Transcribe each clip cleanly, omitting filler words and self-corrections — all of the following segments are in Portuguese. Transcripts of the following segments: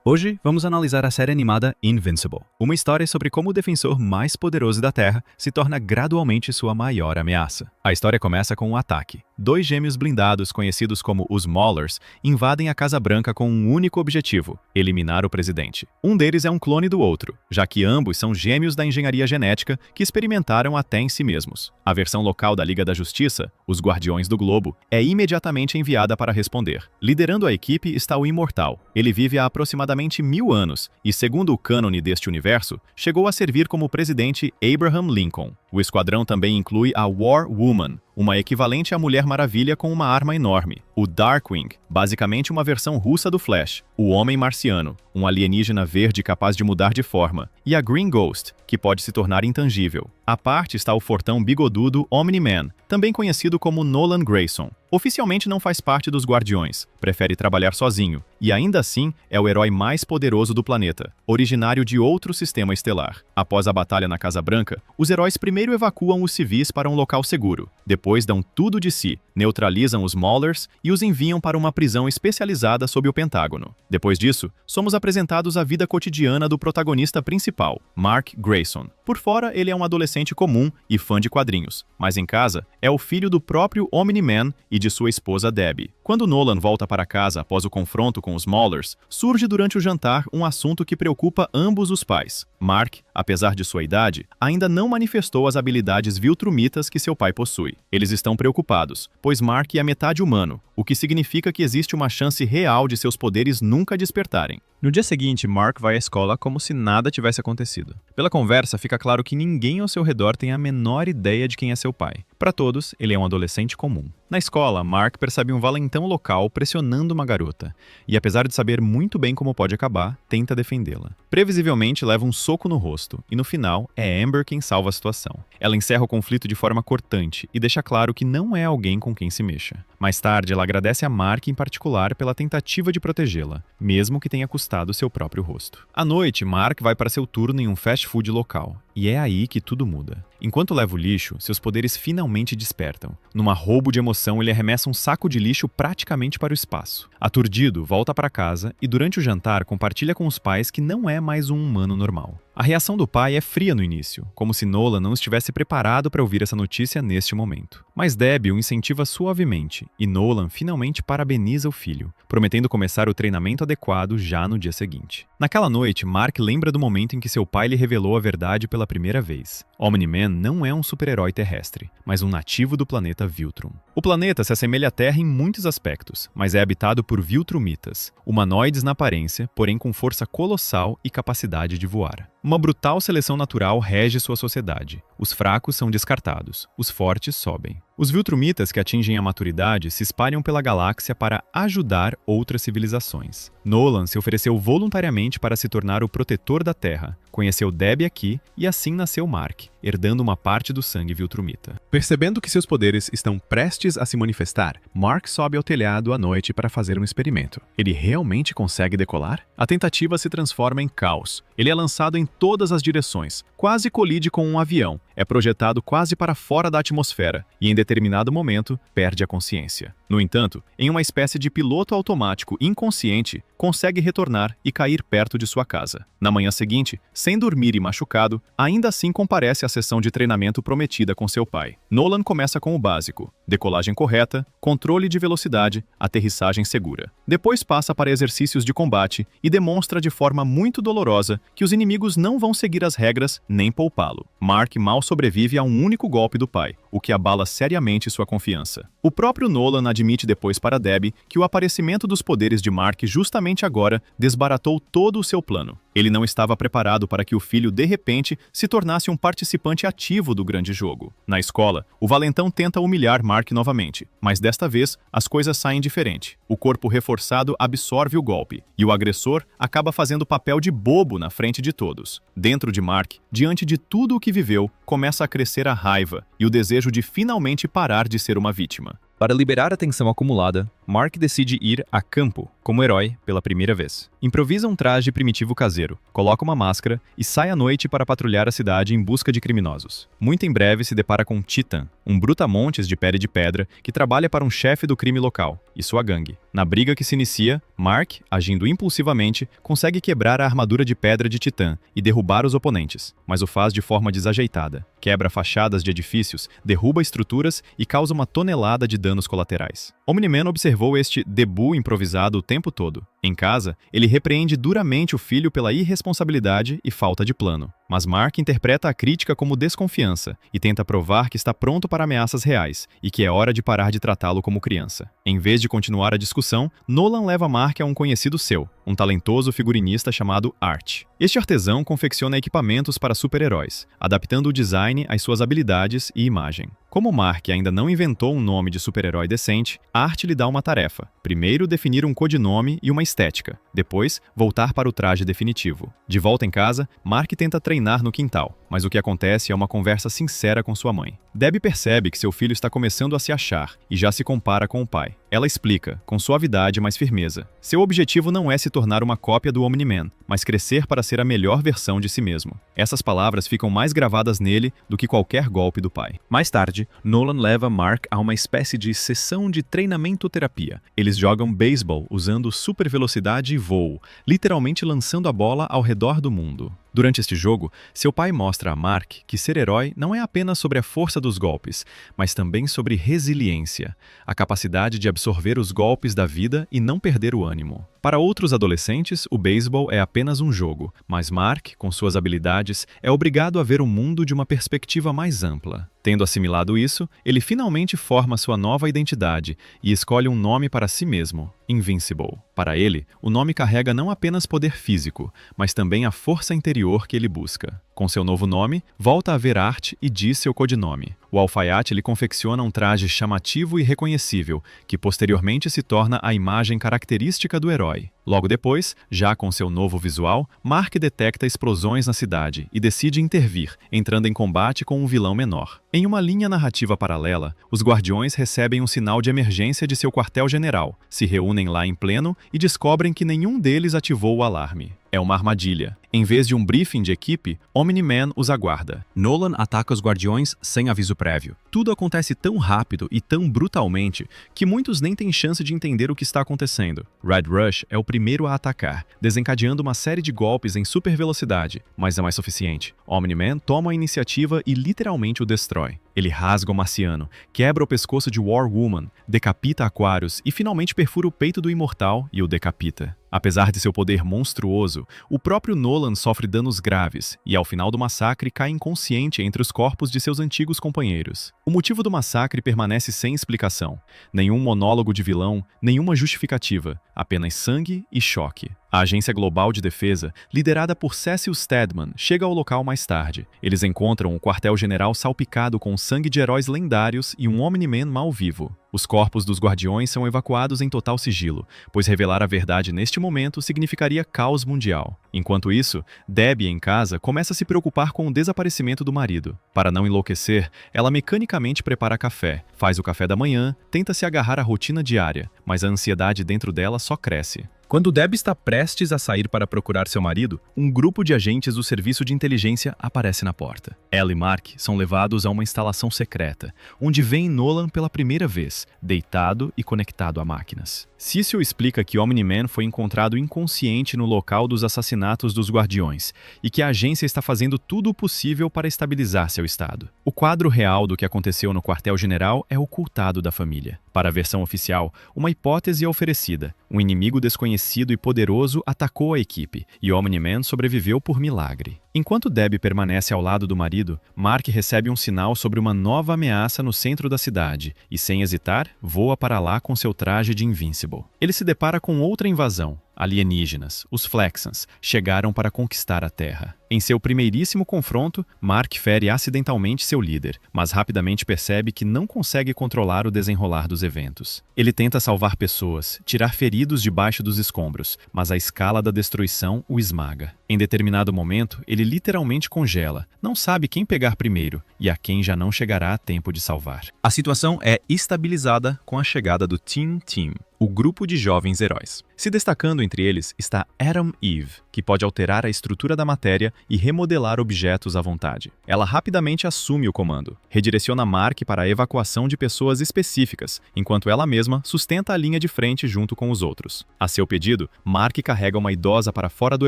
Hoje, vamos analisar a série animada Invincible, uma história sobre como o defensor mais poderoso da Terra se torna gradualmente sua maior ameaça. A história começa com um ataque. Dois gêmeos blindados, conhecidos como os Maulers, invadem a Casa Branca com um único objetivo: eliminar o presidente. Um deles é um clone do outro, já que ambos são gêmeos da engenharia genética que experimentaram até em si mesmos. A versão local da Liga da Justiça, os Guardiões do Globo, é imediatamente enviada para responder. Liderando a equipe está o Imortal. Ele vive há aproximadamente 1000 anos e, segundo o cânone deste universo, chegou a servir como presidente Abraham Lincoln. O esquadrão também inclui a War Woman, uma equivalente à Mulher Maravilha com uma arma enorme, o Darkwing, basicamente uma versão russa do Flash, o Homem Marciano, um alienígena verde capaz de mudar de forma, e a Green Ghost, que pode se tornar intangível. À parte está o fortão bigodudo Omni-Man, também conhecido como Nolan Grayson. Oficialmente não faz parte dos Guardiões, prefere trabalhar sozinho, e ainda assim é o herói mais poderoso do planeta, originário de outro sistema estelar. Após a batalha na Casa Branca, os heróis primeiro evacuam os civis para um local seguro, depois dão tudo de si, neutralizam os Maulers e os enviam para uma prisão especializada sob o Pentágono. Depois disso, somos apresentados à vida cotidiana do protagonista principal, Mark Grayson. Por fora, ele é um adolescente comum e fã de quadrinhos, mas em casa é o filho do próprio Omni-Man e de sua esposa Debbie. Quando Nolan volta para casa após o confronto com os Maulers, surge durante o jantar um assunto que preocupa ambos os pais. Mark, apesar de sua idade, ainda não manifestou as habilidades viltrumitas que seu pai possui. Eles estão preocupados, pois Mark é metade humano, o que significa que existe uma chance real de seus poderes nunca despertarem. No dia seguinte, Mark vai à escola como se nada tivesse acontecido. Pela conversa, fica claro que ninguém ao seu redor tem a menor ideia de quem é seu pai. Para todos, ele é um adolescente comum. Na escola, Mark percebe um valentão local pressionando uma garota, e apesar de saber muito bem como pode acabar, tenta defendê-la. Previsivelmente, leva um soco no rosto, e no final, é Amber quem salva a situação. Ela encerra o conflito de forma cortante e deixa claro que não é alguém com quem se mexa. Mais tarde, ela agradece a Mark em particular pela tentativa de protegê-la, mesmo que tenha custado seu próprio rosto. À noite, Mark vai para seu turno em um fast food local, e é aí que tudo muda. Enquanto leva o lixo, seus poderes finalmente despertam. Numa roubo de emoção, ele arremessa um saco de lixo praticamente para o espaço. Aturdido, volta para casa e durante o jantar compartilha com os pais que não é mais um humano normal. A reação do pai é fria no início, como se Nolan não estivesse preparado para ouvir essa notícia neste momento. Mas Debbie o incentiva suavemente e Nolan finalmente parabeniza o filho, prometendo começar o treinamento adequado já no dia seguinte. Naquela noite, Mark lembra do momento em que seu pai lhe revelou a verdade pela primeira vez. Omni-Man não é um super-herói terrestre, mas um nativo do planeta Viltrum. O planeta se assemelha à Terra em muitos aspectos, mas é habitado por Viltrumitas, humanoides na aparência, porém com força colossal e capacidade de voar. Uma brutal seleção natural rege sua sociedade. Os fracos são descartados, os fortes sobem. Os Viltrumitas que atingem a maturidade se espalham pela galáxia para ajudar outras civilizações. Nolan se ofereceu voluntariamente para se tornar o protetor da Terra, conheceu Debbie aqui e assim nasceu Mark, herdando uma parte do sangue Viltrumita. Percebendo que seus poderes estão prestes a se manifestar, Mark sobe ao telhado à noite para fazer um experimento. Ele realmente consegue decolar? A tentativa se transforma em caos. Ele é lançado em todas as direções, quase colide com um avião, é projetado quase para fora da atmosfera e, em determinado momento, perde a consciência. No entanto, em uma espécie de piloto automático inconsciente, consegue retornar e cair perto de sua casa. Na manhã seguinte, sem dormir e machucado, ainda assim comparece à sessão de treinamento prometida com seu pai. Nolan começa com o básico: decolagem correta, controle de velocidade, aterrissagem segura. Depois passa para exercícios de combate e demonstra de forma muito dolorosa que os inimigos não vão seguir as regras nem poupá-lo. Mark mal sobrevive a um único golpe do pai, o que abala seriamente sua confiança. O próprio Nolan admite depois para Debbie que o aparecimento dos poderes de Mark justamente agora desbaratou todo o seu plano. Ele não estava preparado para que o filho, de repente, se tornasse um participante ativo do grande jogo. Na escola, o valentão tenta humilhar Mark novamente, mas desta vez as coisas saem diferente. O corpo reforçado absorve o golpe, e o agressor acaba fazendo papel de bobo na frente de todos. Dentro de Mark, diante de tudo o que viveu, começa a crescer a raiva e o desejo de finalmente parar de ser uma vítima. Para liberar a tensão acumulada, Mark decide ir a campo. como herói pela primeira vez. Improvisa um traje primitivo caseiro, coloca uma máscara e sai à noite para patrulhar a cidade em busca de criminosos. Muito em breve se depara com Titan, um brutamontes de pele de pedra que trabalha para um chefe do crime local e sua gangue. Na briga que se inicia, Mark, agindo impulsivamente, consegue quebrar a armadura de pedra de Titã e derrubar os oponentes, mas o faz de forma desajeitada. Quebra fachadas de edifícios, derruba estruturas e causa uma tonelada de danos colaterais. Omni-Man observou este debut improvisado o tempo todo. Em casa, ele repreende duramente o filho pela irresponsabilidade e falta de plano. Mas Mark interpreta a crítica como desconfiança e tenta provar que está pronto para ameaças reais e que é hora de parar de tratá-lo como criança. Em vez de continuar a discussão, Nolan leva Mark a um conhecido seu, um talentoso figurinista chamado Art. Este artesão confecciona equipamentos para super-heróis, adaptando o design às suas habilidades e imagem. Como Mark ainda não inventou um nome de super-herói decente, Art lhe dá uma tarefa. Primeiro, definir um codinome e uma estética. Depois, voltar para o traje definitivo. De volta em casa, Mark tenta treinar no quintal, mas o que acontece é uma conversa sincera com sua mãe. Debbie percebe que seu filho está começando a se achar e já se compara com o pai. Ela explica, com suavidade mas firmeza. Seu objetivo não é se tornar uma cópia do Omni-Man, mas crescer para ser a melhor versão de si mesmo. Essas palavras ficam mais gravadas nele do que qualquer golpe do pai. Mais tarde, Nolan leva Mark a uma espécie de sessão de treinamento-terapia. Eles jogam beisebol usando super velocidade e voo, literalmente lançando a bola ao redor do mundo. Durante este jogo, seu pai mostra a Mark que ser herói não é apenas sobre a força dos golpes, mas também sobre resiliência, a capacidade de absorver os golpes da vida e não perder o ânimo. Para outros adolescentes, o beisebol é apenas um jogo, mas Mark, com suas habilidades, é obrigado a ver o mundo de uma perspectiva mais ampla. Tendo assimilado isso, ele finalmente forma sua nova identidade e escolhe um nome para si mesmo, Invincible. Para ele, o nome carrega não apenas poder físico, mas também a força interior que ele busca. Com seu novo nome, volta a ver Art e diz seu codinome. O alfaiate lhe confecciona um traje chamativo e reconhecível, que posteriormente se torna a imagem característica do herói. Logo depois, já com seu novo visual, Mark detecta explosões na cidade e decide intervir, entrando em combate com um vilão menor. Em uma linha narrativa paralela, os Guardiões recebem um sinal de emergência de seu quartel-general, se reúnem lá em pleno e descobrem que nenhum deles ativou o alarme. É uma armadilha. Em vez de um briefing de equipe, Omni-Man os aguarda. Nolan ataca os Guardiões sem aviso prévio. Tudo acontece tão rápido e tão brutalmente que muitos nem têm chance de entender o que está acontecendo. Red Rush é o primeiro a atacar, desencadeando uma série de golpes em super velocidade, mas não é suficiente. Omni-Man toma a iniciativa e literalmente o destrói. Ele rasga o Marciano, quebra o pescoço de War Woman, decapita Aquarius e finalmente perfura o peito do Imortal e o decapita. Apesar de seu poder monstruoso, o próprio Nolan sofre danos graves e, ao final do massacre, cai inconsciente entre os corpos de seus antigos companheiros. O motivo do massacre permanece sem explicação. Nenhum monólogo de vilão, nenhuma justificativa, apenas sangue e choque. A Agência Global de Defesa, liderada por Cecil Stedman, chega ao local mais tarde. Eles encontram o quartel-general salpicado com sangue de heróis lendários e um Omni-Man mal-vivo. Os corpos dos Guardiões são evacuados em total sigilo, pois revelar a verdade neste momento significaria caos mundial. Enquanto isso, Debbie, em casa, começa a se preocupar com o desaparecimento do marido. Para não enlouquecer, ela mecanicamente prepara café, faz o café da manhã, tenta se agarrar à rotina diária, mas a ansiedade dentro dela só cresce. Quando Debbie está prestes a sair para procurar seu marido, um grupo de agentes do serviço de inteligência aparece na porta. Ela e Mark são levados a uma instalação secreta, onde veem Nolan pela primeira vez, deitado e conectado a máquinas. Cecil explica que Omni-Man foi encontrado inconsciente no local dos assassinatos dos Guardiões e que a agência está fazendo tudo o possível para estabilizar seu estado. O quadro real do que aconteceu no quartel-general é ocultado da família. Para a versão oficial, uma hipótese é oferecida. Um inimigo desconhecido e poderoso atacou a equipe e Omni-Man sobreviveu por milagre. Enquanto Debbie permanece ao lado do marido, Mark recebe um sinal sobre uma nova ameaça no centro da cidade e, sem hesitar, voa para lá com seu traje de Invincible. Ele se depara com outra invasão. Alienígenas, os Flexans, chegaram para conquistar a Terra. Em seu primeiríssimo confronto, Mark fere acidentalmente seu líder, mas rapidamente percebe que não consegue controlar o desenrolar dos eventos. Ele tenta salvar pessoas, tirar feridos debaixo dos escombros, mas a escala da destruição o esmaga. Em determinado momento, ele literalmente congela, não sabe quem pegar primeiro e a quem já não chegará a tempo de salvar. A situação é estabilizada com a chegada do Team Team, o grupo de jovens heróis. Se destacando entre eles está Atom Eve, que pode alterar a estrutura da matéria e remodelar objetos à vontade. Ela rapidamente assume o comando, redireciona Mark para a evacuação de pessoas específicas, enquanto ela mesma sustenta a linha de frente junto com os outros. A seu pedido, Mark carrega uma idosa para fora do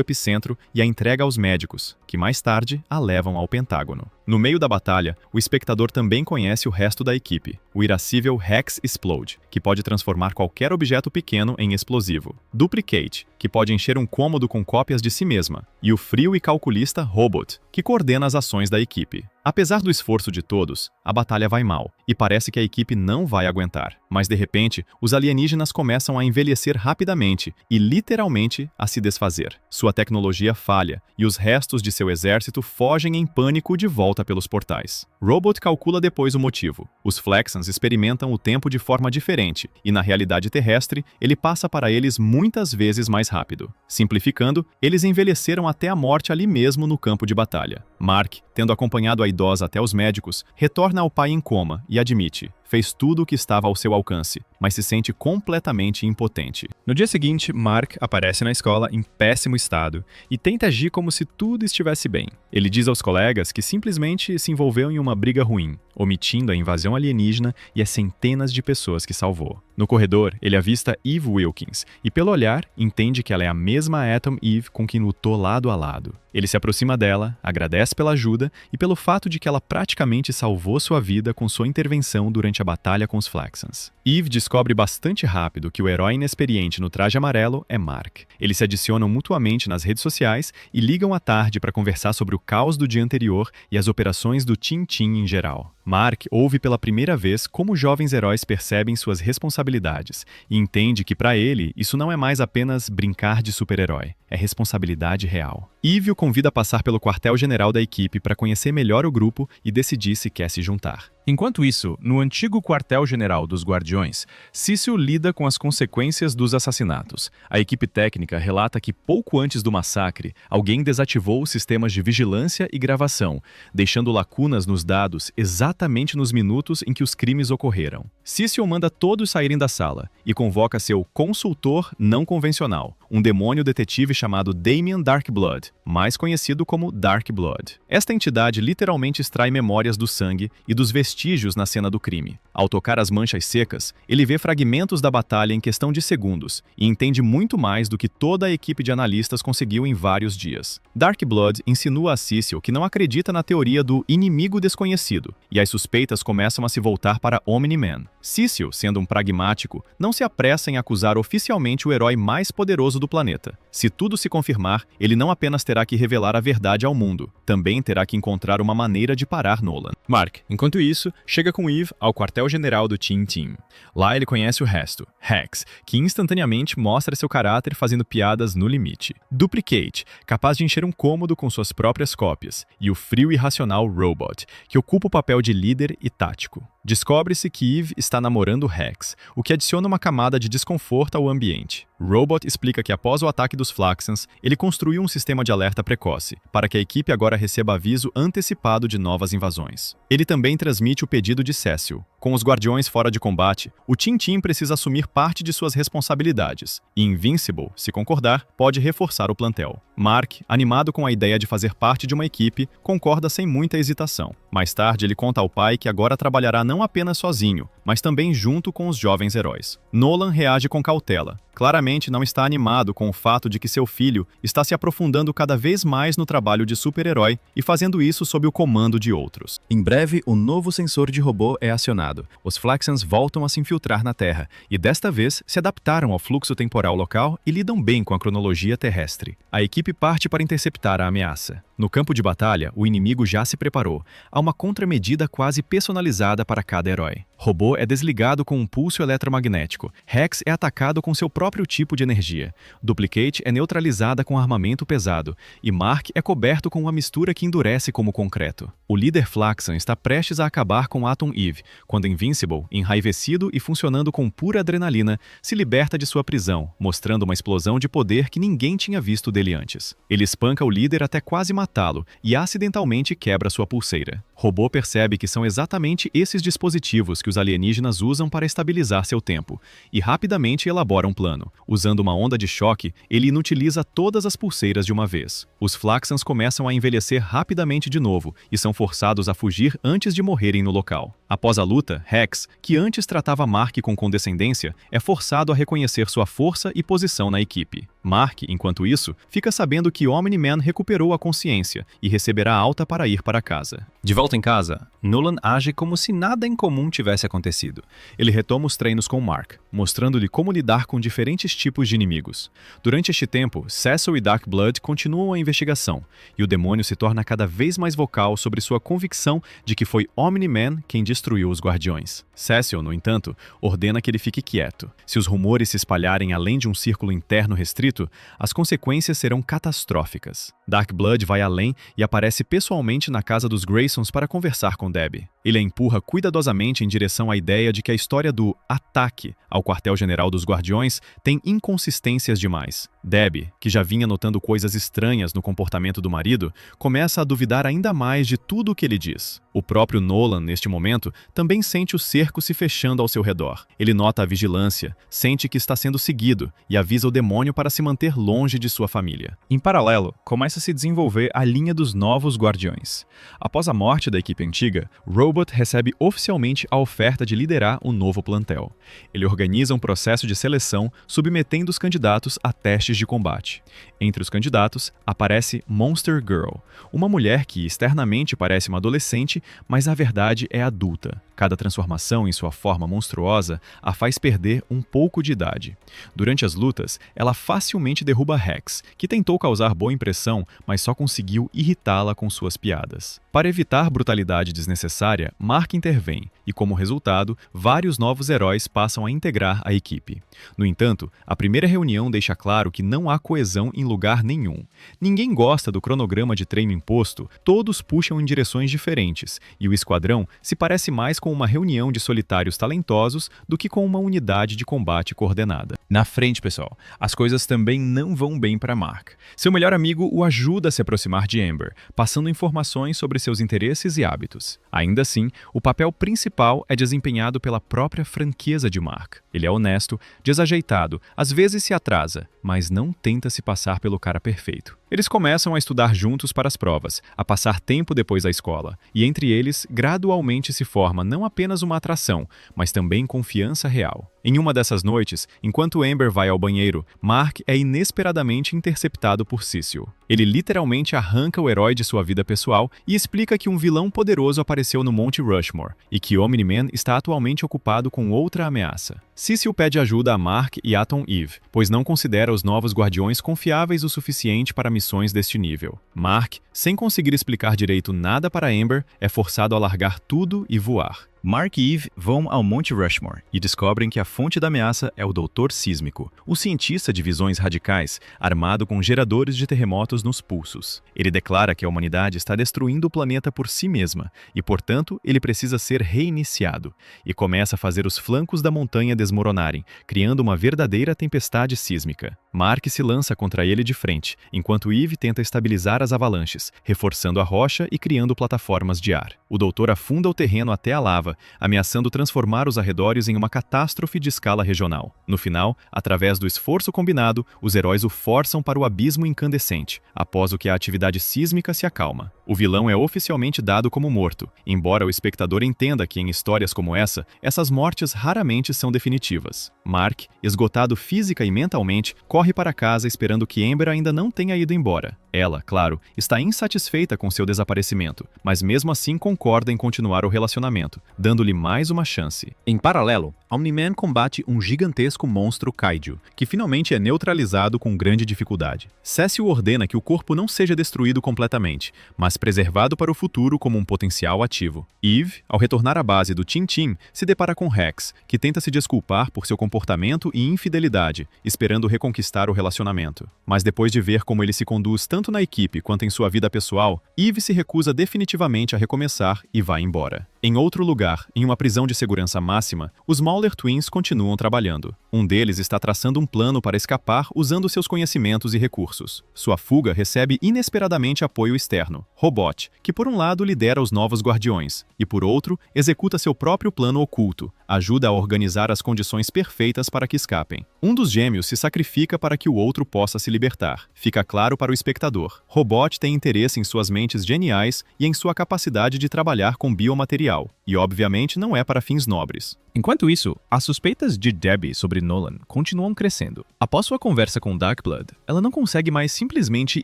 epicentro e a entrega aos médicos, que mais tarde a levam ao Pentágono. No meio da batalha, o espectador também conhece o resto da equipe, o irascível Hex Explode, que pode transformar qualquer objeto pequeno em explosivo. Duplicate, que pode encher um cômodo com cópias de si mesma, e o frio e calculista Robot, que coordena as ações da equipe. Apesar do esforço de todos, a batalha vai mal, e parece que a equipe não vai aguentar. Mas de repente, os alienígenas começam a envelhecer rapidamente e literalmente a se desfazer. Sua tecnologia falha, e os restos de seu exército fogem em pânico de volta pelos portais. Robot calcula depois o motivo. Os Flaxans experimentam o tempo de forma diferente, e na realidade terrestre, ele passa para eles muitas vezes mais rápido. Simplificando, eles envelheceram até a morte ali mesmo no campo de batalha. Mark, tendo acompanhado a idosa até os médicos, retorna ao pai em coma e admite: fez tudo o que estava ao seu alcance, mas se sente completamente impotente. No dia seguinte, Mark aparece na escola em péssimo estado e tenta agir como se tudo estivesse bem. Ele diz aos colegas que simplesmente se envolveu em uma briga ruim, omitindo a invasão alienígena e as centenas de pessoas que salvou. No corredor, ele avista Eve Wilkins e, pelo olhar, entende que ela é a mesma Atom Eve com quem lutou lado a lado. Ele se aproxima dela, agradece pela ajuda e pelo fato de que ela praticamente salvou sua vida com sua intervenção durante a batalha com os Flaxans. Eve descobre bastante rápido que o herói inexperiente no traje amarelo é Mark. Eles se adicionam mutuamente nas redes sociais e ligam à tarde para conversar sobre o caos do dia anterior e as operações do Team Team em geral. Mark ouve pela primeira vez como jovens heróis percebem suas responsabilidades e entende que para ele isso não é mais apenas brincar de super-herói, é responsabilidade real. Eve o convida a passar pelo quartel-general da equipe para conhecer melhor o grupo e decidir se quer se juntar. Enquanto isso, no antigo quartel-general dos Guardiões, Cecil lida com as consequências dos assassinatos. A equipe técnica relata que pouco antes do massacre, alguém desativou os sistemas de vigilância e gravação, deixando lacunas nos dados exatamente nos minutos em que os crimes ocorreram. Cecil manda todos saírem da sala e convoca seu consultor não convencional, um demônio detetive chamado Damian Darkblood, mais conhecido como Darkblood. Esta entidade literalmente extrai memórias do sangue e dos vestígios na cena do crime. Ao tocar as manchas secas, ele vê fragmentos da batalha em questão de segundos e entende muito mais do que toda a equipe de analistas conseguiu em vários dias. Darkblood insinua a Cecil que não acredita na teoria do inimigo desconhecido, e as suspeitas começam a se voltar para Omni-Man. Cecil, sendo um pragmático, não se apressa em acusar oficialmente o herói mais poderoso do planeta. Se tudo se confirmar, ele não apenas terá que revelar a verdade ao mundo, também terá que encontrar uma maneira de parar Nolan. Mark, enquanto isso, chega com Eve ao quartel-general do Team Team. Lá ele conhece o resto, Hex, que instantaneamente mostra seu caráter fazendo piadas no limite. Duplicate, capaz de encher um cômodo com suas próprias cópias. E o frio e irracional Robot, que ocupa o papel de líder e tático. Descobre-se que Eve está namorando Hex, o que adiciona uma camada de desconforto ao ambiente. Robot explica que após o ataque dos Flaxans, ele construiu um sistema de alerta precoce, para que a equipe agora receba aviso antecipado de novas invasões. Ele também transmite o pedido de Cecil. Com os Guardiões fora de combate, o Team Team precisa assumir parte de suas responsabilidades, e Invincible, se concordar, pode reforçar o plantel. Mark, animado com a ideia de fazer parte de uma equipe, concorda sem muita hesitação. Mais tarde, ele conta ao pai que agora trabalhará não apenas sozinho, mas também junto com os jovens heróis. Nolan reage com cautela. Claramente não está animado com o fato de que seu filho está se aprofundando cada vez mais no trabalho de super-herói e fazendo isso sob o comando de outros. Em breve, o novo sensor de robô é acionado. Os Flaxans voltam a se infiltrar na Terra e desta vez se adaptaram ao fluxo temporal local e lidam bem com a cronologia terrestre. A equipe parte para interceptar a ameaça. No campo de batalha, o inimigo já se preparou. Há uma contramedida quase personalizada para cada herói. Robô é desligado com um pulso eletromagnético. Hex é atacado com seu próprio tipo de energia. Duplicate é neutralizada com armamento pesado. E Mark é coberto com uma mistura que endurece como concreto. O líder Flaxan está prestes a acabar com Atom Eve, quando Invincible, enraivecido e funcionando com pura adrenalina, se liberta de sua prisão, mostrando uma explosão de poder que ninguém tinha visto dele antes. Ele espanca o líder até quase matá-lo e acidentalmente quebra sua pulseira. Robô percebe que são exatamente esses dispositivos que os alienígenas usam para estabilizar seu tempo, e rapidamente elabora um plano. Usando uma onda de choque, ele inutiliza todas as pulseiras de uma vez. Os Flaxans começam a envelhecer rapidamente de novo e são forçados a fugir antes de morrerem no local. Após a luta, Rex, que antes tratava Mark com condescendência, é forçado a reconhecer sua força e posição na equipe. Mark, enquanto isso, fica sabendo que Omni-Man recuperou a consciência e receberá alta para ir para casa. De volta em casa, Nolan age como se nada incomum tivesse acontecido. Ele retoma os treinos com Mark, mostrando-lhe como lidar com diferentes tipos de inimigos. Durante este tempo, Cecil e Darkblood continuam a investigação, e o demônio se torna cada vez mais vocal sobre sua convicção de que foi Omni-Man quem destruiu os Guardiões. Cecil, no entanto, ordena que ele fique quieto. Se os rumores se espalharem além de um círculo interno restrito, as consequências serão catastróficas. Darkblood vai além e aparece pessoalmente na casa dos Graysons para conversar com Debbie. Ele a empurra cuidadosamente em direção à ideia de que a história do ataque ao quartel-general dos Guardiões tem inconsistências demais. Debbie, que já vinha notando coisas estranhas no comportamento do marido, começa a duvidar ainda mais de tudo o que ele diz. O próprio Nolan, neste momento, também sente o cerco se fechando ao seu redor. Ele nota a vigilância, sente que está sendo seguido e avisa o demônio para se manter longe de sua família. Em paralelo, começa a se desenvolver a linha dos novos Guardiões. Após a morte da equipe antiga, Robot recebe oficialmente a oferta de liderar um novo plantel. Ele organiza um processo de seleção, submetendo os candidatos a testes de combate. Entre os candidatos, aparece Monster Girl, uma mulher que externamente parece uma adolescente, mas na verdade é adulta. Cada transformação em sua forma monstruosa a faz perder um pouco de idade. Durante as lutas, ela facilmente derruba Rex, que tentou causar boa impressão, mas só conseguiu irritá-la com suas piadas. Para evitar brutalidade desnecessária, Mark intervém, e como resultado, vários novos heróis passam a integrar a equipe. No entanto, a primeira reunião deixa claro que não há coesão em lugar nenhum. Ninguém gosta do cronograma de treino imposto, todos puxam em direções diferentes, e o esquadrão se parece mais com uma reunião de solitários talentosos do que com uma unidade de combate coordenada. Na frente, pessoal, as coisas também não vão bem para Mark. Seu melhor amigo o ajuda a se aproximar de Amber, passando informações sobre seus interesses e hábitos. Ainda assim, o papel principal é desempenhado pela própria franqueza de Mark. Ele é honesto, desajeitado, às vezes se atrasa, mas não tenta se passar pelo cara perfeito. Eles começam a estudar juntos para as provas, a passar tempo depois da escola, e entre eles, gradualmente se forma não apenas uma atração, mas também confiança real. Em uma dessas noites, enquanto Amber vai ao banheiro, Mark é inesperadamente interceptado por Cecil. Ele literalmente arranca o herói de sua vida pessoal e explica que um vilão poderoso apareceu no Monte Rushmore e que Omni-Man está atualmente ocupado com outra ameaça. Cecil pede ajuda a Mark e Atom Eve, pois não considera os novos Guardiões confiáveis o suficiente para missões deste nível. Mark, sem conseguir explicar direito nada para Amber, é forçado a largar tudo e voar. Mark e Eve vão ao Monte Rushmore e descobrem que a fonte da ameaça é o Doutor Sísmico, um cientista de visões radicais armado com geradores de terremotos nos pulsos. Ele declara que a humanidade está destruindo o planeta por si mesma e, portanto, ele precisa ser reiniciado, e começa a fazer os flancos da montanha desmoronarem, criando uma verdadeira tempestade sísmica. Mark se lança contra ele de frente, enquanto Eve tenta estabilizar as avalanches, reforçando a rocha e criando plataformas de ar. O doutor afunda o terreno até a lava, ameaçando transformar os arredores em uma catástrofe de escala regional. No final, através do esforço combinado, os heróis o forçam para o abismo incandescente, após o que a atividade sísmica se acalma. O vilão é oficialmente dado como morto, embora o espectador entenda que em histórias como essa, essas mortes raramente são definitivas. Mark, esgotado física e mentalmente, corre para casa esperando que Amber ainda não tenha ido embora. Ela, claro, está insatisfeita com seu desaparecimento, mas mesmo assim concorda em continuar o relacionamento, dando-lhe mais uma chance. Em paralelo, Omni-Man combate um gigantesco monstro Kaiju, que finalmente é neutralizado com grande dificuldade. Cecil ordena que o corpo não seja destruído completamente, mas preservado para o futuro como um potencial ativo. Eve, ao retornar à base do Team Team, se depara com Rex, que tenta se desculpar por seu comportamento e infidelidade, esperando reconquistar o relacionamento. Mas depois de ver como ele se conduz tanto tanto na equipe quanto em sua vida pessoal, Eve se recusa definitivamente a recomeçar e vai embora. Em outro lugar, em uma prisão de segurança máxima, os Mauler Twins continuam trabalhando. Um deles está traçando um plano para escapar usando seus conhecimentos e recursos. Sua fuga recebe inesperadamente apoio externo, Robot, que por um lado lidera os novos guardiões, e por outro, executa seu próprio plano oculto, ajuda a organizar as condições perfeitas para que escapem. Um dos gêmeos se sacrifica para que o outro possa se libertar. Fica claro para o espectador. Robot tem interesse em suas mentes geniais e em sua capacidade de trabalhar com biomaterial, e obviamente não é para fins nobres. Enquanto isso, as suspeitas de Debbie sobre Nolan continuam crescendo. Após sua conversa com Darkblood, ela não consegue mais simplesmente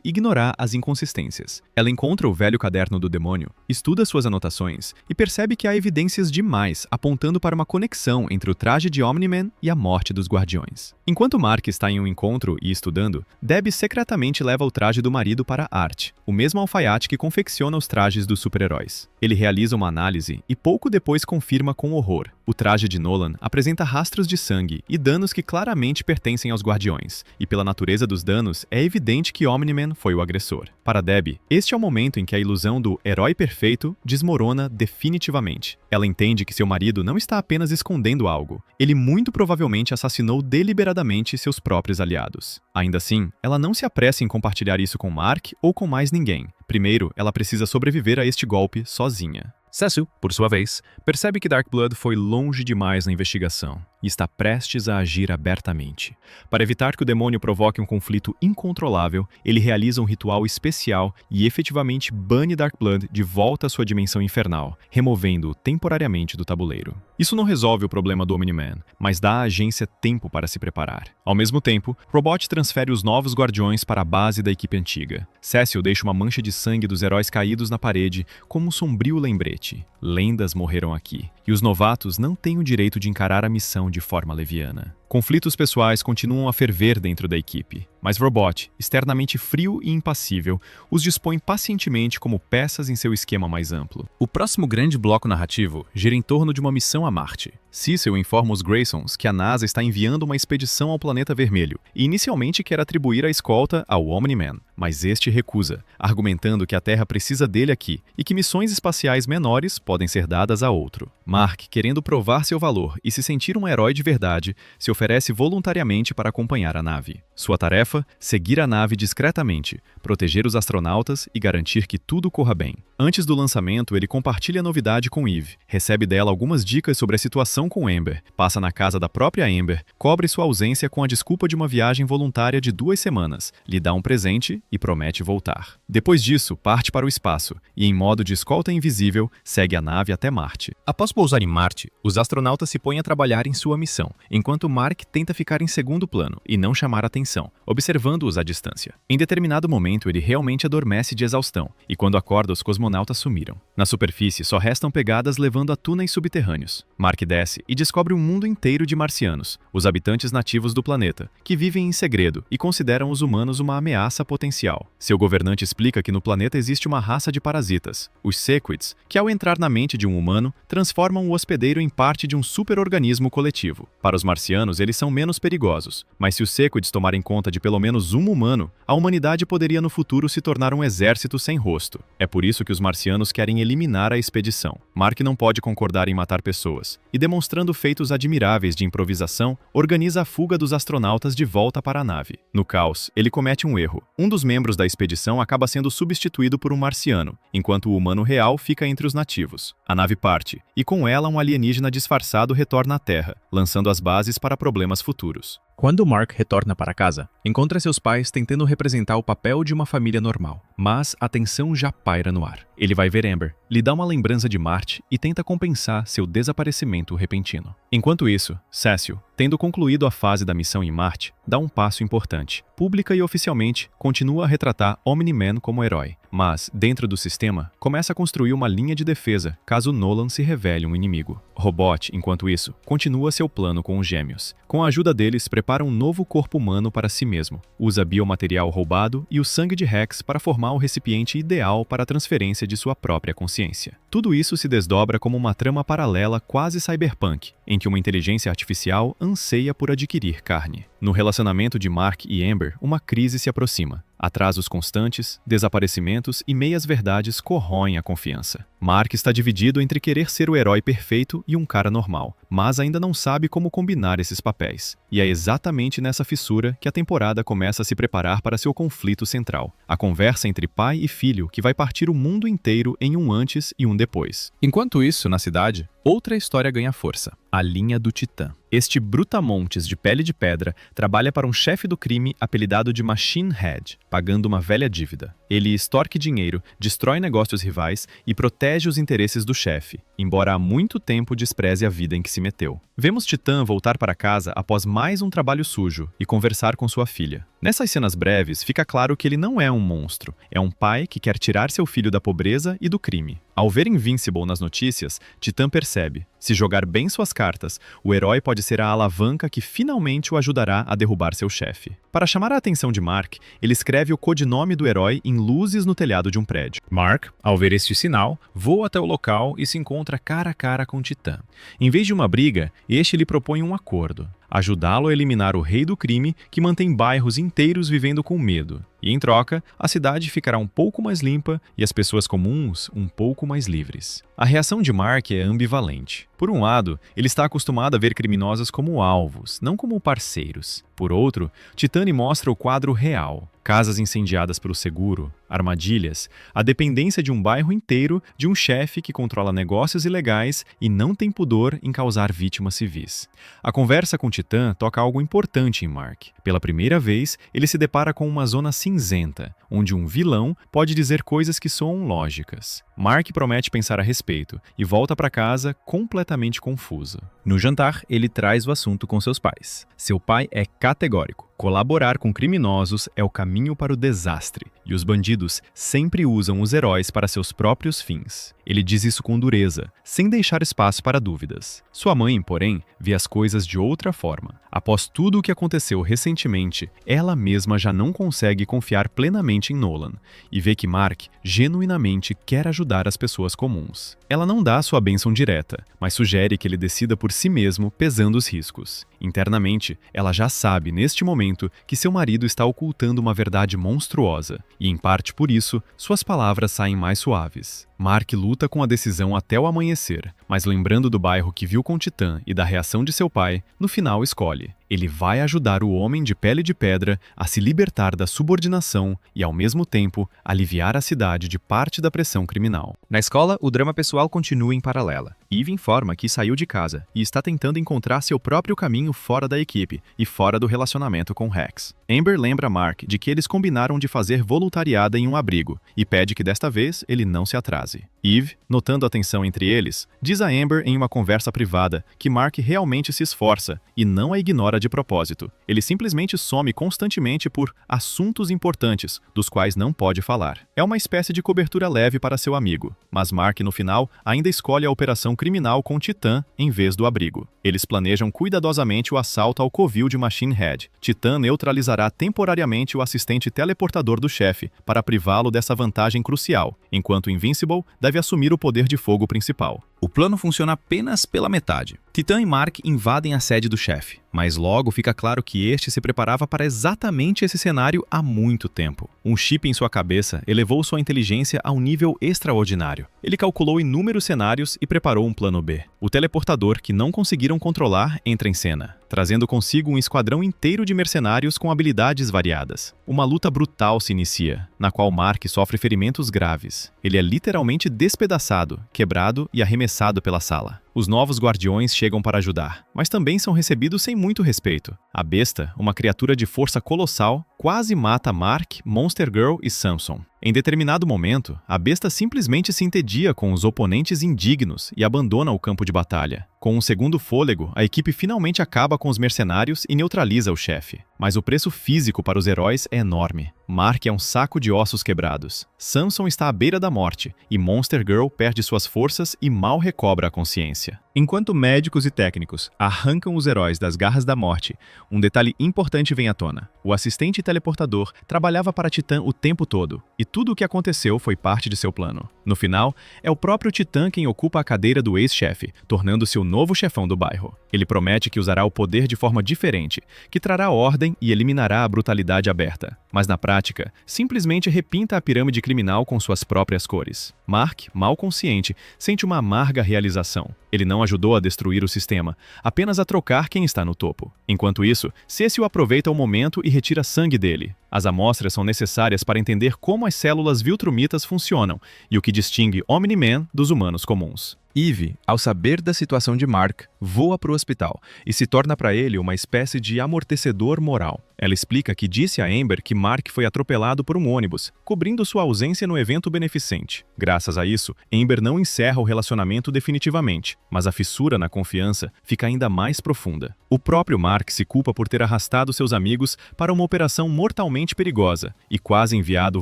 ignorar as inconsistências. Ela encontra o velho caderno do demônio, estuda suas anotações e percebe que há evidências demais apontando para uma conexão entre o traje de Omni-Man e a morte dos Guardiões. Enquanto Mark está em um encontro e estudando, Debbie secretamente leva o traje do marido para Art, o mesmo alfaiate que confecciona os trajes dos super-heróis. Ele realiza uma análise e pouco depois confirma com horror. O traje de Nolan apresenta rastros de sangue e danos que claramente pertencem aos Guardiões, e pela natureza dos danos, é evidente que Omni-Man foi o agressor. Para Debbie, este é o momento em que a ilusão do herói perfeito desmorona definitivamente. Ela entende que seu marido não está apenas escondendo algo, ele muito provavelmente assassinou deliberadamente seus próprios aliados. Ainda assim, ela não se apressa em compartilhar isso com Mark ou com mais ninguém. Primeiro, ela precisa sobreviver a este golpe sozinha. Cecil, por sua vez, percebe que Darkblood foi longe demais na investigação e está prestes a agir abertamente. Para evitar que o demônio provoque um conflito incontrolável, ele realiza um ritual especial e efetivamente bane Darkblood de volta à sua dimensão infernal, removendo-o temporariamente do tabuleiro. Isso não resolve o problema do Omni-Man, mas dá à agência tempo para se preparar. Ao mesmo tempo, Robot transfere os novos guardiões para a base da equipe antiga. Cecil deixa uma mancha de sangue dos heróis caídos na parede como um sombrio lembrete. Lendas morreram aqui, e os novatos não têm o direito de encarar a missão de forma leviana. Conflitos pessoais continuam a ferver dentro da equipe, mas Robot, externamente frio e impassível, os dispõe pacientemente como peças em seu esquema mais amplo. O próximo grande bloco narrativo gira em torno de uma missão a Marte. Cecil informa os Graysons que a NASA está enviando uma expedição ao planeta vermelho e inicialmente quer atribuir a escolta ao Omni-Man, mas este recusa, argumentando que a Terra precisa dele aqui e que missões espaciais menores podem ser dadas a outro. Mark, querendo provar seu valor e se sentir um herói de verdade, se oferece voluntariamente para acompanhar a nave. Sua tarefa? Seguir a nave discretamente, proteger os astronautas e garantir que tudo corra bem. Antes do lançamento, ele compartilha a novidade com Eve, recebe dela algumas dicas sobre a situação com Amber, passa na casa da própria Amber, cobre sua ausência com a desculpa de uma viagem voluntária de 2 semanas, lhe dá um presente e promete voltar. Depois disso, parte para o espaço e, em modo de escolta invisível, segue a nave até Marte. Após pousar em Marte, os astronautas se põem a trabalhar em sua missão, enquanto Mark tenta ficar em segundo plano e não chamar atenção, observando-os à distância. Em determinado momento, ele realmente adormece de exaustão, e quando acorda, os cosmonautas sumiram. Na superfície, só restam pegadas levando a túneis subterrâneos. Mark desce e descobre um mundo inteiro de marcianos, os habitantes nativos do planeta, que vivem em segredo e consideram os humanos uma ameaça potencial. Seu governante explica que no planeta existe uma raça de parasitas, os Sequids, que ao entrar na mente de um humano, transformam o hospedeiro em parte de um superorganismo coletivo. Para os marcianos, eles são menos perigosos, mas se os Sequids tomarem conta de pelo menos um humano, a humanidade poderia no futuro se tornar um exército sem rosto. É por isso que os marcianos querem eliminar a expedição. Mark não pode concordar em matar pessoas, e demonstrando feitos admiráveis de improvisação, organiza a fuga dos astronautas de volta para a nave. No caos, ele comete um erro. Um dos membros da expedição acaba sendo substituído por um marciano, enquanto o humano real fica entre os nativos. A nave parte, e com ela um alienígena disfarçado retorna à Terra, lançando as bases para problemas futuros. Quando Mark retorna para casa, encontra seus pais tentando representar o papel de uma família normal, mas a tensão já paira no ar. Ele vai ver Amber, lhe dá uma lembrança de Marte e tenta compensar seu desaparecimento repentino. Enquanto isso, Cecil, tendo concluído a fase da missão em Marte, dá um passo importante. Pública e oficialmente, continua a retratar Omni-Man como herói, mas, dentro do sistema, começa a construir uma linha de defesa caso Nolan se revele um inimigo. Robot, enquanto isso, continua seu plano com os gêmeos. Com a ajuda deles, prepara um novo corpo humano para si mesmo. Usa biomaterial roubado e o sangue de Rex para formar o recipiente ideal para a transferência de sua própria consciência. Tudo isso se desdobra como uma trama paralela quase cyberpunk, em que uma inteligência artificial anseia por adquirir carne. No relacionamento de Mark e Amber, uma crise se aproxima. Atrasos constantes, desaparecimentos e meias-verdades corroem a confiança. Mark está dividido entre querer ser o herói perfeito e um cara normal, mas ainda não sabe como combinar esses papéis. E é exatamente nessa fissura que a temporada começa a se preparar para seu conflito central, a conversa entre pai e filho que vai partir o mundo inteiro em um antes e um depois. Enquanto isso, na cidade, outra história ganha força: a linha do Titã. Este brutamontes de pele de pedra trabalha para um chefe do crime apelidado de Machine Head, pagando uma velha dívida. Ele extorque dinheiro, destrói negócios rivais e protege os interesses do chefe, embora há muito tempo despreze a vida em que se meteu. Vemos Titã voltar para casa após mais um trabalho sujo e conversar com sua filha. Nessas cenas breves, fica claro que ele não é um monstro, é um pai que quer tirar seu filho da pobreza e do crime. Ao ver Invincible nas notícias, Titã percebe: se jogar bem suas cartas, o herói pode ser a alavanca que finalmente o ajudará a derrubar seu chefe. Para chamar a atenção de Mark, ele escreve o codinome do herói em luzes no telhado de um prédio. Mark, ao ver este sinal, voa até o local e se encontra cara a cara com Titã. Em vez de uma briga, este lhe propõe um acordo: ajudá-lo a eliminar o rei do crime que mantém bairros inteiros vivendo com medo. E em troca, a cidade ficará um pouco mais limpa e as pessoas comuns um pouco mais livres. A reação de Mark é ambivalente. Por um lado, ele está acostumado a ver criminosos como alvos, não como parceiros. Por outro, Titã mostra o quadro real: casas incendiadas pelo seguro, armadilhas, a dependência de um bairro inteiro de um chefe que controla negócios ilegais e não tem pudor em causar vítimas civis. A conversa com Titã toca algo importante em Mark. Pela primeira vez, ele se depara com uma zona cinzenta, onde um vilão pode dizer coisas que soam lógicas. Mark promete pensar a respeito e volta para casa completamente confuso. No jantar, ele traz o assunto com seus pais. Seu pai é categórico: colaborar com criminosos é o caminho para o desastre, e os bandidos sempre usam os heróis para seus próprios fins. Ele diz isso com dureza, sem deixar espaço para dúvidas. Sua mãe, porém, vê as coisas de outra forma. Após tudo o que aconteceu recentemente, ela mesma já não consegue confiar plenamente em Nolan, e vê que Mark genuinamente quer ajudar as pessoas comuns. Ela não dá sua bênção direta, mas sugere que ele decida por si mesmo, pesando os riscos. Internamente, ela já sabe, neste momento, que seu marido está ocultando uma verdade monstruosa, e em parte por isso, suas palavras saem mais suaves. Mark luta com a decisão até o amanhecer, mas lembrando do bairro que viu com Titã e da reação de seu pai, no final escolhe: ele vai ajudar o homem de pele de pedra a se libertar da subordinação e, ao mesmo tempo, aliviar a cidade de parte da pressão criminal. Na escola, o drama pessoal continua em paralela. Eve informa que saiu de casa e está tentando encontrar seu próprio caminho fora da equipe e fora do relacionamento com Rex. Amber lembra Mark de que eles combinaram de fazer voluntariada em um abrigo e pede que desta vez ele não se atrase. Eve, notando a tensão entre eles, diz a Amber em uma conversa privada que Mark realmente se esforça e não a ignora de propósito. Ele simplesmente some constantemente por assuntos importantes, dos quais não pode falar. É uma espécie de cobertura leve para seu amigo, mas Mark, no final, ainda escolhe a operação criminal com Titã em vez do abrigo. Eles planejam cuidadosamente o assalto ao covil de Machine Head. Titã neutralizará temporariamente o assistente teleportador do chefe para privá-lo dessa vantagem crucial, enquanto Invincible deve assumir o poder de fogo principal. O plano funciona apenas pela metade. Titã e Mark invadem a sede do chefe, mas logo fica claro que este se preparava para exatamente esse cenário há muito tempo. Um chip em sua cabeça elevou sua inteligência a um nível extraordinário. Ele calculou inúmeros cenários e preparou um plano B. O teleportador que não conseguiram controlar entra em cena, trazendo consigo um esquadrão inteiro de mercenários com habilidades variadas. Uma luta brutal se inicia, na qual Mark sofre ferimentos graves. Ele é literalmente despedaçado, quebrado e arremessado pela sala. Os novos guardiões chegam para ajudar, mas também são recebidos sem muito respeito. A besta, uma criatura de força colossal, quase mata Mark, Monster Girl e Samson. Em determinado momento, a besta simplesmente se entedia com os oponentes indignos e abandona o campo de batalha. Com um segundo fôlego, a equipe finalmente acaba com os mercenários e neutraliza o chefe. Mas o preço físico para os heróis é enorme. Mark é um saco de ossos quebrados. Samson está à beira da morte, e Monster Girl perde suas forças e mal recobra a consciência. Enquanto médicos e técnicos arrancam os heróis das garras da morte, um detalhe importante vem à tona. O assistente teleportador trabalhava para Titã o tempo todo, e tudo o que aconteceu foi parte de seu plano. No final, é o próprio Titã quem ocupa a cadeira do ex-chefe, tornando-se o novo chefão do bairro. Ele promete que usará o poder de forma diferente, que trará ordem e eliminará a brutalidade aberta. Mas na prática, simplesmente repinta a pirâmide criminal com suas próprias cores. Mark, mal consciente, sente uma amarga realização. Ele não ajudou a destruir o sistema, apenas a trocar quem está no topo. Enquanto isso, Cecil aproveita o momento e retira sangue dele. As amostras são necessárias para entender como as células viltrumitas funcionam e o que distingue Omni-Man dos humanos comuns. Eve, ao saber da situação de Mark, voa para o hospital e se torna para ele uma espécie de amortecedor moral. Ela explica que disse a Amber que Mark foi atropelado por um ônibus, cobrindo sua ausência no evento beneficente. Graças a isso, Amber não encerra o relacionamento definitivamente, mas a fissura na confiança fica ainda mais profunda. O próprio Mark se culpa por ter arrastado seus amigos para uma operação mortalmente perigosa e quase enviado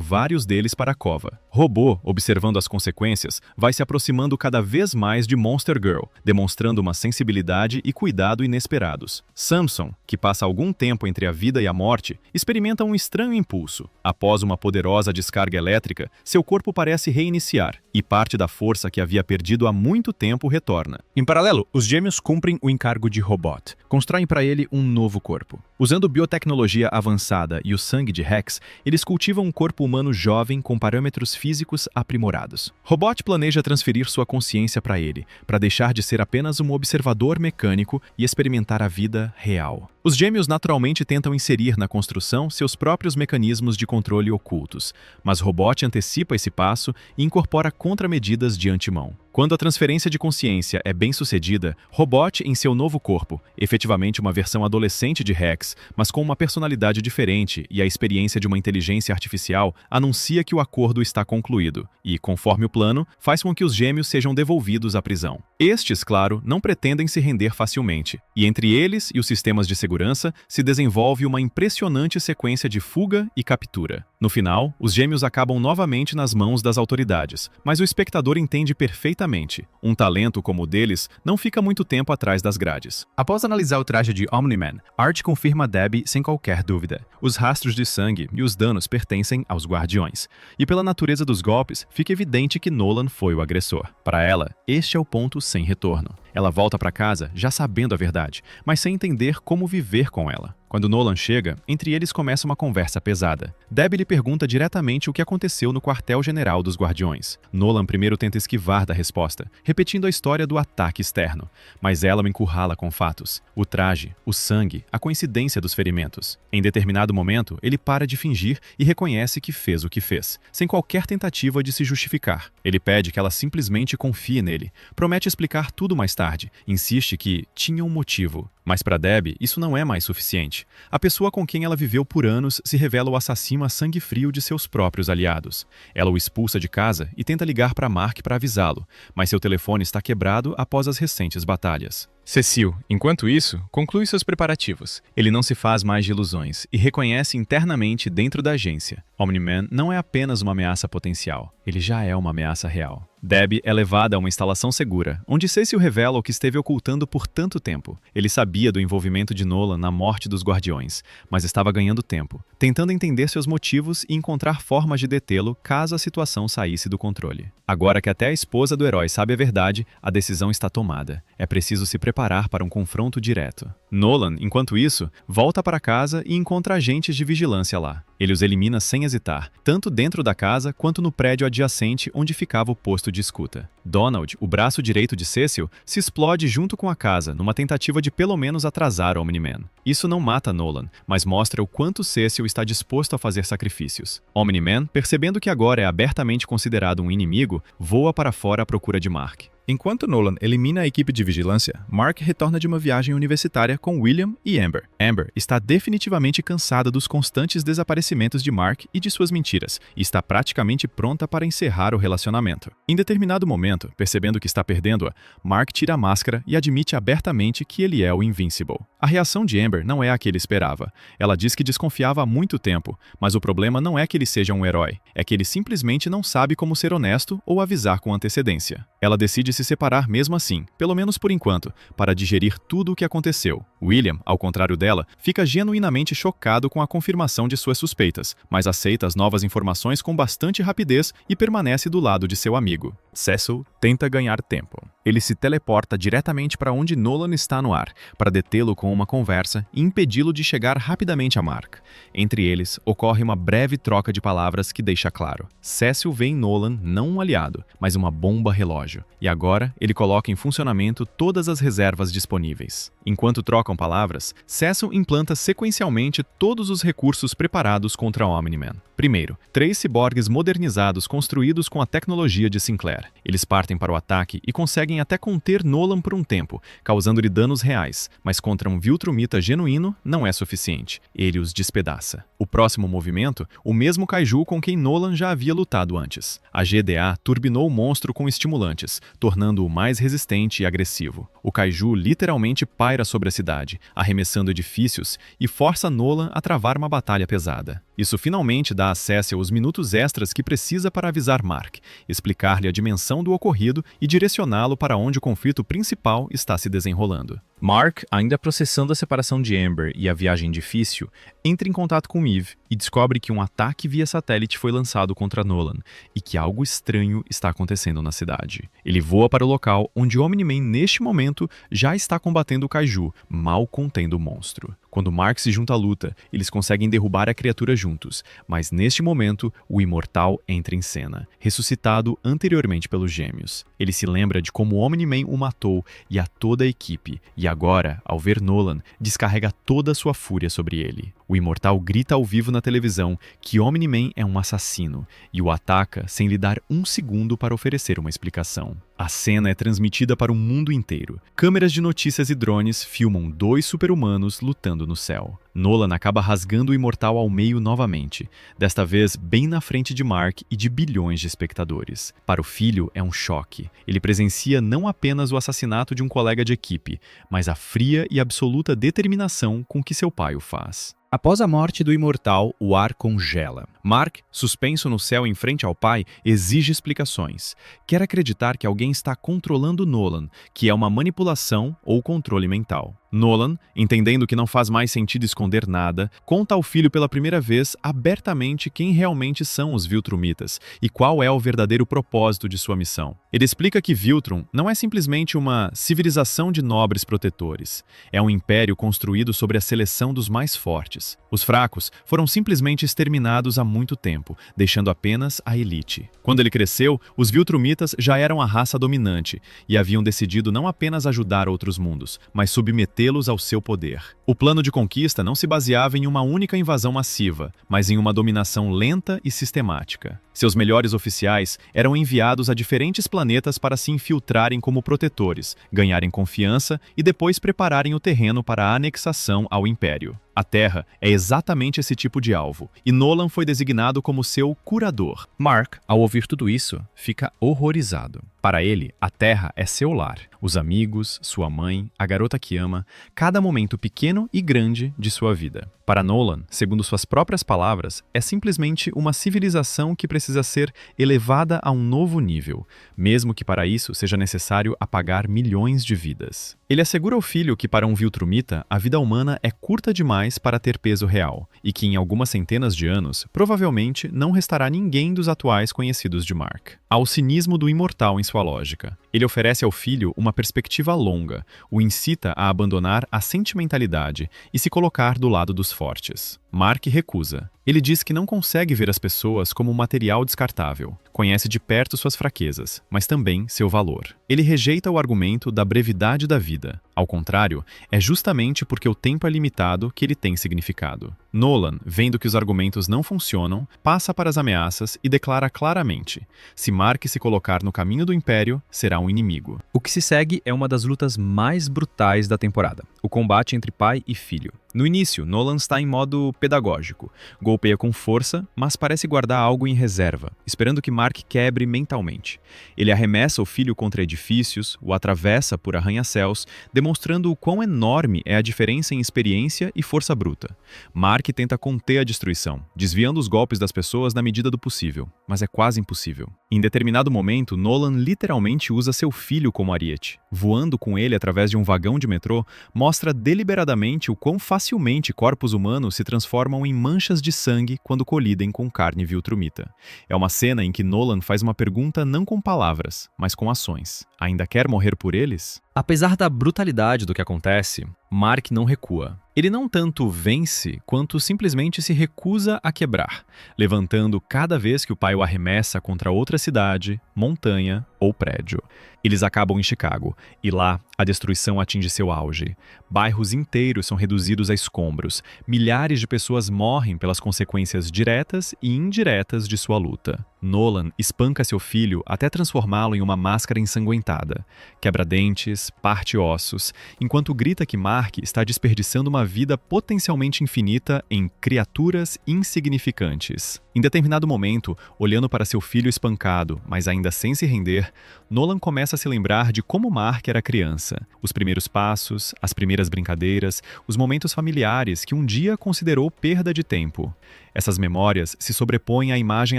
vários deles para a cova. Robô, observando as consequências, vai se aproximando cada vez mais de Monster Girl, demonstrando uma sensibilidade e cuidado inesperados. Samson, que passa algum tempo entre a vida e a morte, experimenta um estranho impulso. Após uma poderosa descarga elétrica, seu corpo parece reiniciar, e parte da força que havia perdido há muito tempo retorna. Em paralelo, os gêmeos cumprem o encargo de Robot. Constroem para ele um novo corpo. Usando biotecnologia avançada e o sangue de Rex, eles cultivam um corpo humano jovem com parâmetros físicos aprimorados. Robot planeja transferir sua consciência para ele, para deixar de ser apenas um observador mecânico e experimentar a vida real. Os gêmeos naturalmente tentam inserir na construção seus próprios mecanismos de controle ocultos, mas Robot antecipa esse passo e incorpora contramedidas de antemão. Quando a transferência de consciência é bem sucedida, Robot em seu novo corpo, efetivamente uma versão adolescente de Rex, mas com uma personalidade diferente e a experiência de uma inteligência artificial, anuncia que o acordo está concluído e, conforme o plano, faz com que os gêmeos sejam devolvidos à prisão. Estes, claro, não pretendem se render facilmente, e entre eles e os sistemas de segurança se desenvolve uma impressionante sequência de fuga e captura. No final, os gêmeos acabam novamente nas mãos das autoridades, mas o espectador entende perfeitamente. Um talento como o deles não fica muito tempo atrás das grades. Após analisar o traje de Omni-Man, Art confirma a Debbie sem qualquer dúvida. Os rastros de sangue e os danos pertencem aos Guardiões. E pela natureza dos golpes, fica evidente que Nolan foi o agressor. Para ela, este é o ponto sem retorno. Ela volta para casa já sabendo a verdade, mas sem entender como viver com ela. Quando Nolan chega, entre eles começa uma conversa pesada. Debbie lhe pergunta diretamente o que aconteceu no quartel-general dos Guardiões. Nolan primeiro tenta esquivar da resposta, repetindo a história do ataque externo, mas ela o encurrala com fatos. O traje, o sangue, a coincidência dos ferimentos. Em determinado momento, ele para de fingir e reconhece que fez o que fez, sem qualquer tentativa de se justificar. Ele pede que ela simplesmente confie nele, promete explicar tudo mais tarde, insiste que tinha um motivo. Mas para Debbie, isso não é mais suficiente. A pessoa com quem ela viveu por anos se revela o assassino a sangue frio de seus próprios aliados. Ela o expulsa de casa e tenta ligar para Mark para avisá-lo, mas seu telefone está quebrado após as recentes batalhas. Cecil, enquanto isso, conclui seus preparativos. Ele não se faz mais de ilusões e reconhece internamente dentro da agência. Omni-Man não é apenas uma ameaça potencial, ele já é uma ameaça real. Debbie é levada a uma instalação segura, onde Cecil revela o que esteve ocultando por tanto tempo. Ele sabia do envolvimento de Nolan na morte dos Guardiões, mas estava ganhando tempo, tentando entender seus motivos e encontrar formas de detê-lo caso a situação saísse do controle. Agora que até a esposa do herói sabe a verdade, a decisão está tomada. É preciso se preparar para um confronto direto. Nolan, enquanto isso, volta para casa e encontra agentes de vigilância lá. Ele os elimina sem hesitar, tanto dentro da casa quanto no prédio adjacente onde ficava o posto de escuta. Donald, o braço direito de Cecil, se explode junto com a casa numa tentativa de pelo menos atrasar Omni-Man. Isso não mata Nolan, mas mostra o quanto Cecil está disposto a fazer sacrifícios. Omni-Man, percebendo que agora é abertamente considerado um inimigo, voa para fora à procura de Mark. Enquanto Nolan elimina a equipe de vigilância, Mark retorna de uma viagem universitária com William e Amber. Amber está definitivamente cansada dos constantes desaparecimentos de Mark e de suas mentiras, e está praticamente pronta para encerrar o relacionamento. Em determinado momento, momento, percebendo que está perdendo-a, Mark tira a máscara e admite abertamente que ele é o Invincible. A reação de Amber não é a que ele esperava. Ela diz que desconfiava há muito tempo, mas o problema não é que ele seja um herói, é que ele simplesmente não sabe como ser honesto ou avisar com antecedência. Ela decide se separar mesmo assim, pelo menos por enquanto, para digerir tudo o que aconteceu. William, ao contrário dela, fica genuinamente chocado com a confirmação de suas suspeitas, mas aceita as novas informações com bastante rapidez e permanece do lado de seu amigo. Cecil tenta ganhar tempo. Ele se teleporta diretamente para onde Nolan está no ar, para detê-lo com uma conversa e impedi-lo de chegar rapidamente a Mark. Entre eles, ocorre uma breve troca de palavras que deixa claro: Cecil vê em Nolan não um aliado, mas uma bomba relógio, e agora ele coloca em funcionamento todas as reservas disponíveis. Enquanto trocam palavras, Cecil implanta sequencialmente todos os recursos preparados contra Omni-Man. Primeiro, 3 ciborgues modernizados construídos com a tecnologia de Sinclair. Eles partem para o ataque e conseguem até conter Nolan por um tempo, causando-lhe danos reais, mas contra um Viltrumita genuíno não é suficiente. Ele os despedaça. O próximo movimento, o mesmo Kaiju com quem Nolan já havia lutado antes. A GDA turbinou o monstro com estimulantes, tornando-o mais resistente e agressivo. O Kaiju literalmente paira sobre a cidade, arremessando edifícios e força Nolan a travar uma batalha pesada. Isso finalmente dá a Cecil os minutos extras que precisa para avisar Mark, explicar-lhe a dimensão do ocorrido e direcioná-lo para onde o conflito principal está se desenrolando. Mark, ainda processando a separação de Amber e a viagem difícil, entra em contato com Eve e descobre que um ataque via satélite foi lançado contra Nolan e que algo estranho está acontecendo na cidade. Ele voa para o local onde Omni-Man neste momento já está combatendo o Kaiju, mal contendo o monstro. Quando Mark se junta à luta, eles conseguem derrubar a criatura juntos, mas neste momento, o Imortal entra em cena, ressuscitado anteriormente pelos gêmeos. Ele se lembra de como Omni-Man o matou e a toda a equipe, e agora, ao ver Nolan, descarrega toda a sua fúria sobre ele. O Imortal grita ao vivo na televisão que Omni-Man é um assassino e o ataca sem lhe dar um segundo para oferecer uma explicação. A cena é transmitida para o mundo inteiro. Câmeras de notícias e drones filmam 2 super-humanos lutando no céu. Nolan acaba rasgando o Imortal ao meio novamente, desta vez bem na frente de Mark e de bilhões de espectadores. Para o filho é um choque. Ele presencia não apenas o assassinato de um colega de equipe, mas a fria e absoluta determinação com que seu pai o faz. Após a morte do Imortal, o ar congela. Mark, suspenso no céu em frente ao pai, exige explicações. Quer acreditar que alguém está controlando Nolan, que é uma manipulação ou controle mental. Nolan, entendendo que não faz mais sentido esconder nada, conta ao filho pela primeira vez abertamente quem realmente são os Viltrumitas e qual é o verdadeiro propósito de sua missão. Ele explica que Viltrum não é simplesmente uma civilização de nobres protetores. É um império construído sobre a seleção dos mais fortes. Os fracos foram simplesmente exterminados há muito tempo, deixando apenas a elite. Quando ele cresceu, os Viltrumitas já eram a raça dominante e haviam decidido não apenas ajudar outros mundos, mas submetê-los ao seu poder. O plano de conquista não se baseava em uma única invasão massiva, mas em uma dominação lenta e sistemática. Seus melhores oficiais eram enviados a diferentes planetas para se infiltrarem como protetores, ganharem confiança e depois prepararem o terreno para a anexação ao Império. A Terra é exatamente esse tipo de alvo, e Nolan foi designado como seu curador. Mark, ao ouvir tudo isso, fica horrorizado. Para ele, a Terra é seu lar. Os amigos, sua mãe, a garota que ama, cada momento pequeno e grande de sua vida. Para Nolan, segundo suas próprias palavras, é simplesmente uma civilização que precisa ser elevada a um novo nível, mesmo que para isso seja necessário apagar milhões de vidas. Ele assegura ao filho que para um Viltrumita, a vida humana é curta demais para ter peso real, e que em algumas centenas de anos, provavelmente não restará ninguém dos atuais conhecidos de Mark. Há o cinismo do Imortal em sua lógica. Ele oferece ao filho uma perspectiva longa, o incita a abandonar a sentimentalidade e se colocar do lado dos fortes. Mark recusa. Ele diz que não consegue ver as pessoas como material descartável. Conhece de perto suas fraquezas, mas também seu valor. Ele rejeita o argumento da brevidade da vida. Ao contrário, é justamente porque o tempo é limitado que ele tem significado. Nolan, vendo que os argumentos não funcionam, passa para as ameaças e declara claramente: se Mark se colocar no caminho do Império, será um inimigo. O que se segue é uma das lutas mais brutais da temporada, o combate entre pai e filho. No início, Nolan está em modo pedagógico. Golpeia com força, mas parece guardar algo em reserva, esperando que Mark quebre mentalmente. Ele arremessa o filho contra edifícios, o atravessa por arranha-céus, demonstrando o quão enorme é a diferença em experiência e força bruta. Mark tenta conter a destruição, desviando os golpes das pessoas na medida do possível, mas é quase impossível. Em determinado momento, Nolan literalmente usa seu filho como ariete. Voando com ele através de um vagão de metrô, mostra deliberadamente o quão facilmente corpos humanos se transformam em manchas de sangue quando colidem com carne viltrumita. É uma cena em que Nolan faz uma pergunta não com palavras, mas com ações. Ainda quer morrer por eles? Apesar da brutalidade do que acontece, Mark não recua. Ele não tanto vence, quanto simplesmente se recusa a quebrar, levantando cada vez que o pai o arremessa contra outra cidade, montanha ou prédio. Eles acabam em Chicago, e lá a destruição atinge seu auge. Bairros inteiros são reduzidos a escombros, milhares de pessoas morrem pelas consequências diretas e indiretas de sua luta. Nolan espanca seu filho até transformá-lo em uma máscara ensanguentada. Quebra dentes, parte ossos, enquanto grita que Mark está desperdiçando uma vida potencialmente infinita em criaturas insignificantes. Em determinado momento, olhando para seu filho espancado, mas ainda sem se render, Nolan começa a se lembrar de como Mark era criança. Os primeiros passos, as primeiras brincadeiras, os momentos familiares que um dia considerou perda de tempo. Essas memórias se sobrepõem à imagem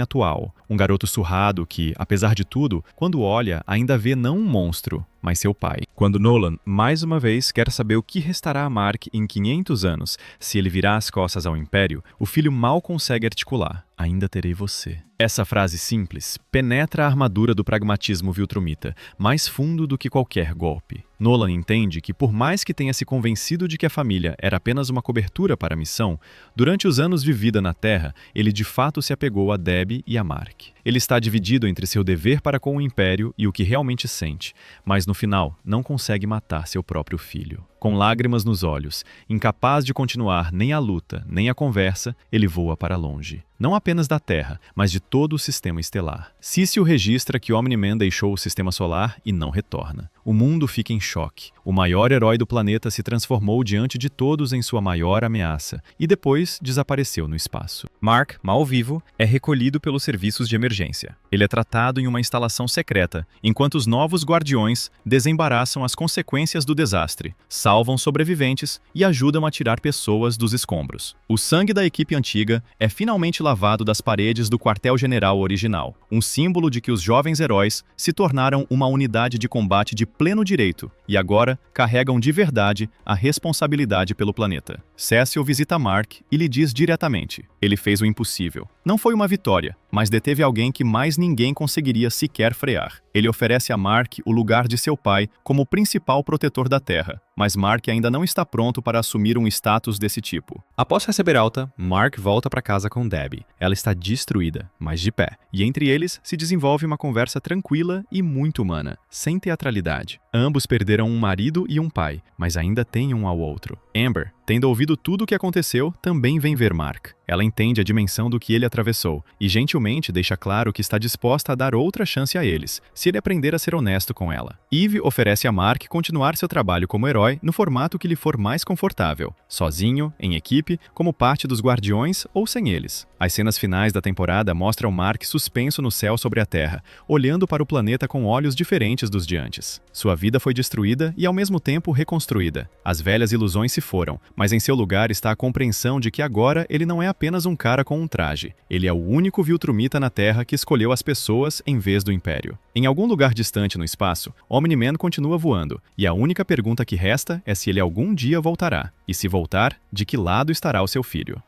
atual. Um garoto surrado que, apesar de tudo, quando olha, ainda vê não um monstro, mas seu pai. Quando Nolan, mais uma vez, quer saber o que restará a Mark em 500 anos, se ele virar as costas ao Império, o filho mal consegue articular. Ainda terei você. Essa frase simples penetra a armadura do pragmatismo viltrumita, mais fundo do que qualquer golpe. Nolan entende que, por mais que tenha se convencido de que a família era apenas uma cobertura para a missão, durante os anos de vida na Terra, ele de fato se apegou a Debbie e a Mark. Ele está dividido entre seu dever para com o Império e o que realmente sente, mas no final não consegue matar seu próprio filho. Com lágrimas nos olhos, incapaz de continuar nem a luta, nem a conversa, ele voa para longe. Não apenas da Terra, mas de todo o sistema estelar. Cício registra que Omni-Man deixou o sistema solar e não retorna. O mundo fica em choque. O maior herói do planeta se transformou diante de todos em sua maior ameaça e depois desapareceu no espaço. Mark, mal vivo, é recolhido pelos serviços de emergência. Ele é tratado em uma instalação secreta, enquanto os novos guardiões desembaraçam as consequências do desastre, salvam sobreviventes e ajudam a tirar pessoas dos escombros. O sangue da equipe antiga é finalmente lavado das paredes do quartel-general original, um símbolo de que os jovens heróis se tornaram uma unidade de combate de pleno direito e agora carregam de verdade a responsabilidade pelo planeta. Cecil visita Mark e lhe diz diretamente: ele fez o impossível. Não foi uma vitória, mas deteve alguém que mais ninguém conseguiria sequer frear. Ele oferece a Mark o lugar de seu pai como o principal protetor da Terra, mas Mark ainda não está pronto para assumir um status desse tipo. Após receber alta, Mark volta para casa com Debbie. Ela está destruída, mas de pé, e entre eles se desenvolve uma conversa tranquila e muito humana, sem teatralidade. Ambos perderam um marido e um pai, mas ainda têm um ao outro. Amber, tendo ouvido tudo o que aconteceu, também vem ver Mark. Ela entende a dimensão do que ele atravessou e gentilmente deixa claro que está disposta a dar outra chance a eles, se ele aprender a ser honesto com ela. Eve oferece a Mark continuar seu trabalho como herói no formato que lhe for mais confortável, sozinho, em equipe, como parte dos Guardiões ou sem eles. As cenas finais da temporada mostram Mark suspenso no céu sobre a Terra, olhando para o planeta com olhos diferentes dos de antes. Sua vida foi destruída e ao mesmo tempo reconstruída. As velhas ilusões se foram, mas em seu lugar está a compreensão de que agora ele não é apenas um cara com um traje. Ele é o único viltrumita na Terra que escolheu as pessoas em vez do Império. Em algum lugar distante no espaço, Omni-Man continua voando, e a única pergunta que resta é se ele algum dia voltará, e se voltar, de que lado estará o seu filho.